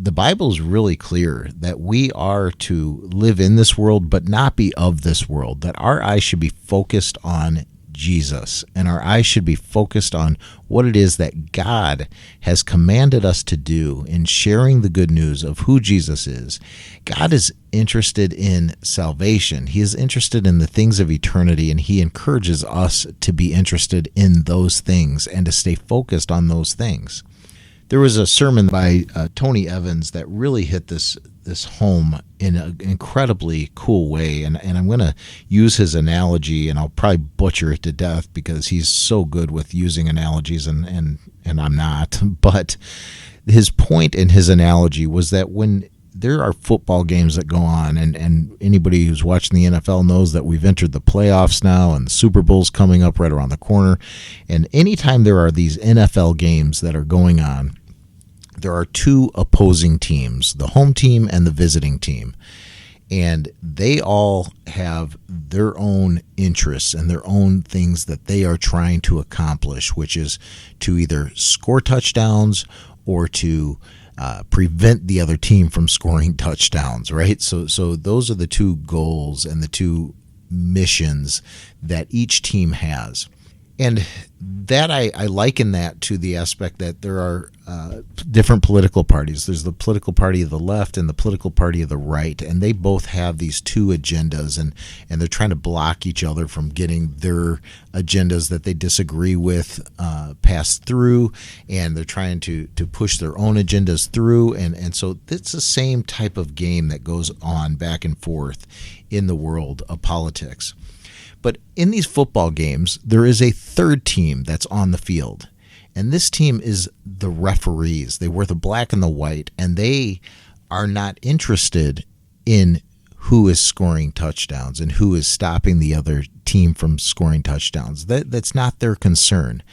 the Bible is really clear that we are to live in this world but not be of this world, that our eyes should be focused on Jesus, and our eyes should be focused on what it is that God has commanded us to do in sharing the good news of who Jesus is. God is interested in salvation. He is interested in the things of eternity, and he encourages us to be interested in those things and to stay focused on those things. There was a sermon by Tony Evans that really hit this home in an incredibly cool way, and I'm going to use his analogy, and I'll probably butcher it to death because he's so good with using analogies, and I'm not. But his point in his analogy was that when there are football games that go on, and anybody who's watching the NFL knows that we've entered the playoffs now, and the Super Bowl's coming up right around the corner, and anytime there are these NFL games that are going on, there are two opposing teams, the home team and the visiting team. And they all have their own interests and their own things that they are trying to accomplish, which is to either score touchdowns or to prevent the other team from scoring touchdowns, right? So those are the two goals and the two missions that each team has. And that I liken that to the aspect that there are different political parties. There's the political party of the left and the political party of the right, and they both have these two agendas, and they're trying to block each other from getting their agendas that they disagree with passed through, and they're trying to push their own agendas through, and so it's the same type of game that goes on back and forth in the world of politics. But in these football games, there is a third team that's on the field. And this team is the referees. They wear the black and the white, and they are not interested in who is scoring touchdowns and who is stopping the other team from scoring touchdowns. That's not their concern.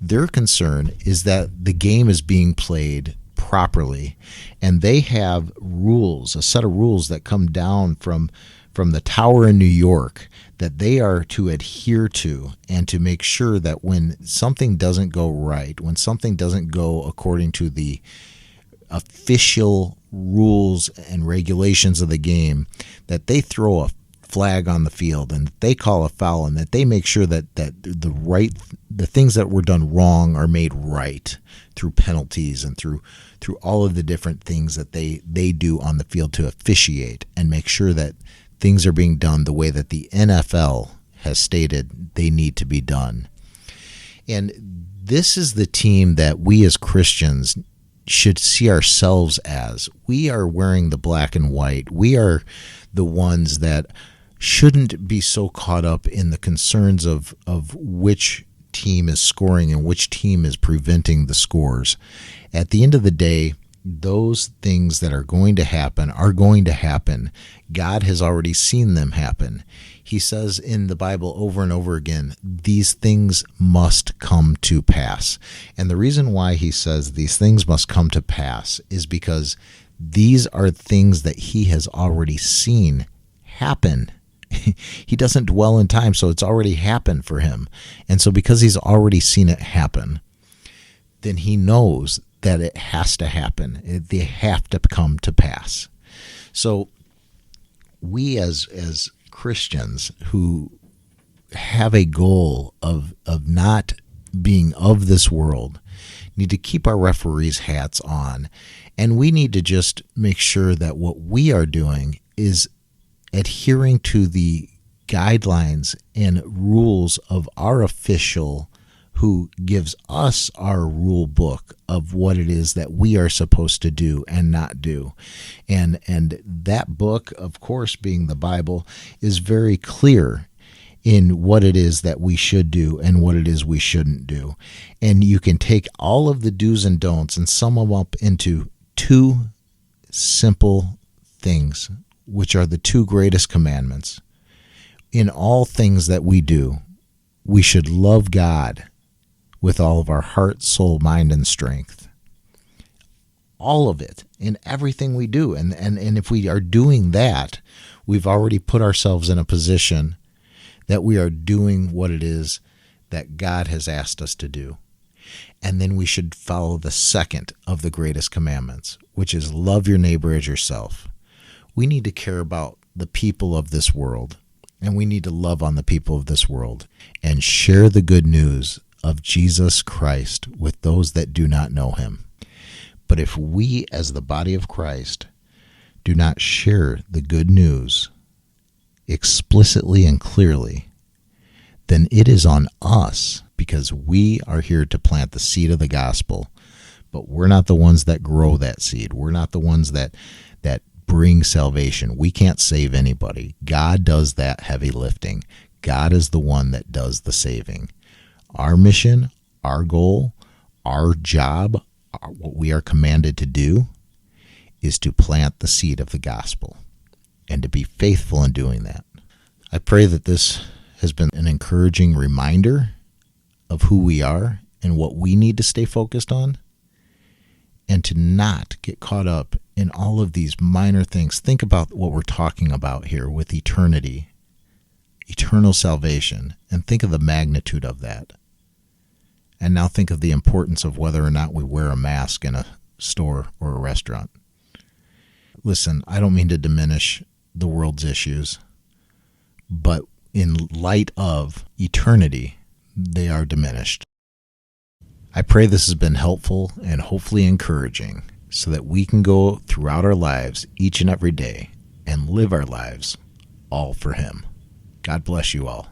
Their concern is that the game is being played properly, and they have rules, a set of rules that come down from the tower in New York that they are to adhere to, and to make sure that when something doesn't go right, when something doesn't go according to the official rules and regulations of the game, that they throw a flag on the field and they call a foul, and that they make sure that the things that were done wrong are made right through penalties and through all of the different things that they do on the field to officiate and make sure that things are being done the way that the NFL has stated they need to be done. And this is the team that we as Christians should see ourselves as. We are wearing the black and white. We are the ones that shouldn't be so caught up in the concerns of which team is scoring and which team is preventing the scores. At the end of the day, those things that are going to happen are going to happen. God has already seen them happen. He says in the Bible over and over again, these things must come to pass. And the reason why he says these things must come to pass is because these are things that he has already seen happen. He doesn't dwell in time, so it's already happened for him. And so because he's already seen it happen, then he knows that it has to happen. They have to come to pass. So we as Christians who have a goal of not being of this world need to keep our referees' hats on, and we need to just make sure that what we are doing is adhering to the guidelines and rules of our official who gives us our rule book of what it is that we are supposed to do and not do. And that book, of course, being the Bible, is very clear in what it is that we should do and what it is we shouldn't do. And you can take all of the do's and don'ts and sum them up into two simple things, which are the two greatest commandments. In all things that we do, we should love God with all of our heart, soul, mind, and strength. All of it, in everything we do. And if we are doing that, we've already put ourselves in a position that we are doing what it is that God has asked us to do. And then we should follow the second of the greatest commandments, which is love your neighbor as yourself. We need to care about the people of this world, and we need to love on the people of this world and share the good news of Jesus Christ with those that do not know him. But if we, as the body of Christ, do not share the good news explicitly and clearly, then it is on us, because we are here to plant the seed of the gospel, but we're not the ones that grow that seed. We're not the ones that bring salvation. We can't save anybody. God does that heavy lifting. God is the one that does the saving. Our mission, our goal, our job, what we are commanded to do is to plant the seed of the gospel and to be faithful in doing that. I pray that this has been an encouraging reminder of who we are and what we need to stay focused on, and to not get caught up in all of these minor things. Think about what we're talking about here with eternity, eternal salvation, and think of the magnitude of that. And now think of the importance of whether or not we wear a mask in a store or a restaurant. Listen, I don't mean to diminish the world's issues, but in light of eternity, they are diminished. I pray this has been helpful and hopefully encouraging so that we can go throughout our lives each and every day and live our lives all for Him. God bless you all.